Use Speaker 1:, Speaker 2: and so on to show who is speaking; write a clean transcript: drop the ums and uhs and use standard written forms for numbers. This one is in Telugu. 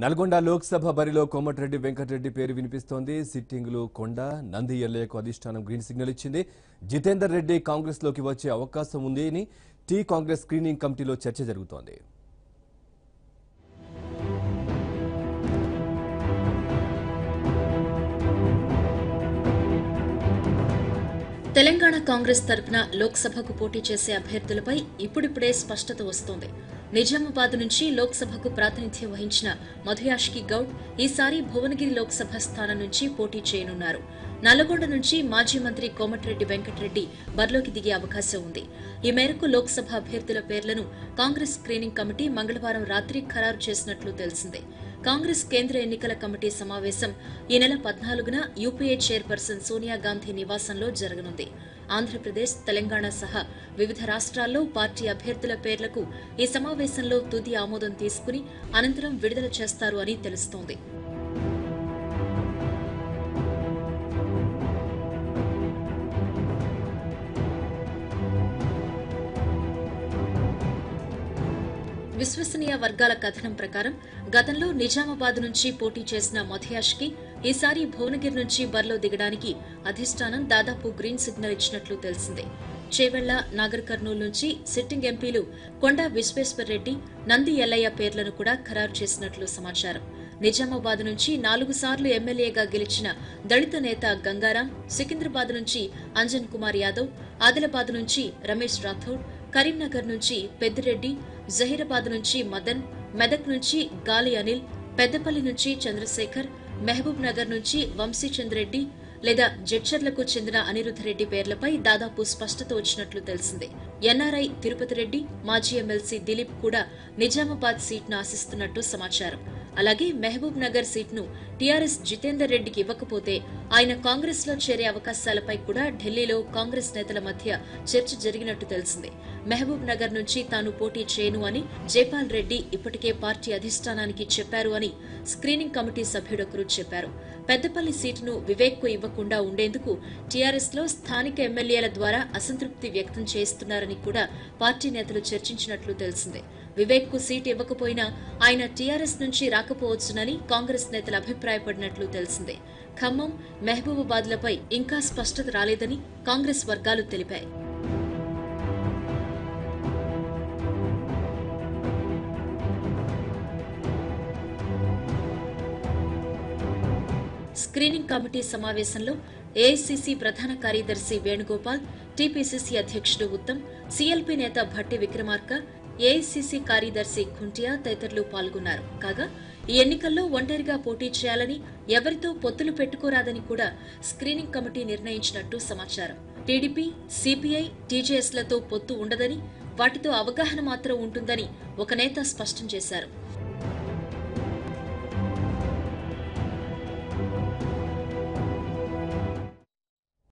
Speaker 1: నల్గొండ లోక్సభ బరిలో కోమటిరెడ్డి వెంకటరెడ్డి పేరు వినిపిస్తోంది. సిట్టింగ్లు కొండ నంది ఎల్ఏకు అధిష్టానం గ్రీన్ సిగ్నల్ ఇచ్చింది. జితేందర్ రెడ్డి కాంగ్రెస్ లోకి వచ్చే అవకాశం ఉంది అని టీ కాంగ్రెస్ స్క్రీనింగ్ కమిటీలో చర్చ జరుగుతోంది.
Speaker 2: తెలంగాణ కాంగ్రెస్ తరఫున లోక్సభకు పోటీ చేసే అభ్యర్థులపై ఇప్పుడిప్పుడే స్పష్టత వస్తోంది. నిజామాబాద్ నుంచి లోక్సభకు ప్రాతినిధ్యం వహించిన మధుయాష్కి గౌడ్ ఈసారి భువనగిరి లోక్సభ స్థానం నుంచి పోటీ చేయనున్నారు. నల్లగొండ నుంచి మాజీ మంత్రి కోమటిరెడ్డి వెంకటరెడ్డి బరిలోకి దిగే అవకాశం ఉంది. ఈ మేరకు లోక్సభ అభ్యర్థుల పేర్లను కాంగ్రెస్ స్క్రీనింగ్ కమిటీ మంగళవారం రాత్రి ఖరారు చేసినట్లు తెలిసిందే. కాంగ్రెస్ కేంద్ర ఎన్నికల కమిటీ సమావేశం ఈ నెల 14న యూపీఏ చైర్పర్సన్ సోనియా గాంధీ నివాసంలో జరగనుంది. ఆంధ్రప్రదేశ్, తెలంగాణ సహా వివిధ రాష్ట్రాల్లో పార్టీ అభ్యర్థుల పేర్లకు ఈ సమావేశంలో తుది ఆమోదం తీసుకుని అనంతరం విడుదల చేస్తారు అని తెలుస్తోంది. విశ్వసనీయ వర్గాల కథనం ప్రకారం గతంలో నిజామాబాద్ నుంచి పోటీ చేసిన మధుయాష్కి ఈసారి భువనగిరి నుంచి బరిలో దిగడానికి అధిష్టానం దాదాపు గ్రీన్ సిగ్నల్ ఇచ్చినట్లు తెలిసిందే. చేవెళ్ల, నాగర్ కర్నూలు నుంచి సిట్టింగ్ ఎంపీలు కొండా విశ్వేశ్వర్రెడ్డి, నంది ఎల్లయ్య పేర్లను కూడా ఖరారు చేసినట్లు సమాచారం. నిజామాబాద్ నుంచి 4 సార్లు ఎమ్మెల్యేగా గెలిచిన దళిత నేత గంగారాం, సికింద్రాబాద్ నుంచి అంజన్ కుమార్ యాదవ్, ఆదిలాబాద్ నుంచి రమేష్ రాథోడ్, కరీంనగర్ నుంచి పెద్దిరెడ్డి, జహీరాబాద్ నుంచి మదన్, మెదక్ నుంచి గాలి అనిల్, పెద్దపల్లి నుంచి చంద్రశేఖర్, మహబూబ్ నగర్ నుంచి వంశీచంద్రెడ్డి లేదా జడ్చర్లకు చెందిన అనిరుద్ధరెడ్డి పేర్లపై దాదాపు స్పష్టత వచ్చినట్లు తెలిసిందే. ఎన్ఆర్ఐ తిరుపతి రెడ్డి, మాజీ ఎమ్మెల్సీ దిలీప్ కూడా నిజామాబాద్ సీట్ను ఆశిస్తున్నట్టు సమాచారం. అలాగే మహబూబ్ నగర్ సీట్ను టీఆర్ఎస్ జితేందర్ రెడ్డికి ఇవ్వకపోతే ఆయన కాంగ్రెస్ లో చేరే అవకాశాలపై కూడా ఢిల్లీలో కాంగ్రెస్ నేతల మధ్య చర్చ జరిగినట్టు తెలిసిందే. మహబూబ్ నగర్ నుంచి తాను పోటీ చేయను అని జైపాల్ రెడ్డి ఇప్పటికే పార్టీ అధిష్టానానికి చెప్పారు అని స్క్రీనింగ్ కమిటీ సభ్యుడొకరు చెప్పారు. పెద్దపల్లి సీటును వివేక్ కు ఇవ్వకుండా ఉండేందుకు టీఆర్ఎస్ లో స్థానిక ఎమ్మెల్యేల ద్వారా అసంతృప్తి వ్యక్తం చేస్తున్నారని కూడా పార్టీ నేతలు చర్చించినట్లు తెలిసిందే. వివేక్ కు సీటు ఇవ్వకపోయినా ఆయన టీఆర్ఎస్ నుంచి రాకపోవచ్చునని కాంగ్రెస్ నేతలు అభిప్రాయపడినట్లు తెలిసిందే. ఖమ్మం, మహబూబాబాద్లపై ఇంకా స్పష్టత రాలేదని కాంగ్రెస్ వర్గాలు తెలిపాయి. స్క్రీనింగ్ కమిటీ సమావేశంలో ఏఐసీసీ ప్రధాన కార్యదర్శి వేణుగోపాల్, టీపీసీసీ అధ్యక్షుడు ఉత్తమ్, సీఎల్పీ నేత భట్టి విక్రమార్క, ఏఐసీసీ కార్యదర్శి కుంటియా తదితరులు పాల్గొన్నారు. కాగా ఈ ఎన్నికల్లో ఒంటరిగా పోటీ చేయాలని, ఎవరితో పొత్తులు పెట్టుకోరాదని కూడా స్క్రీనింగ్ కమిటీ నిర్ణయించినట్టు సమాచారం. టీడీపీ, సిపిఐ, టీజేఎస్లతో పొత్తు ఉండదని, వాటితో అవగాహన మాత్రం ఉంటుందని ఒక నేత స్పష్టం చేశారు.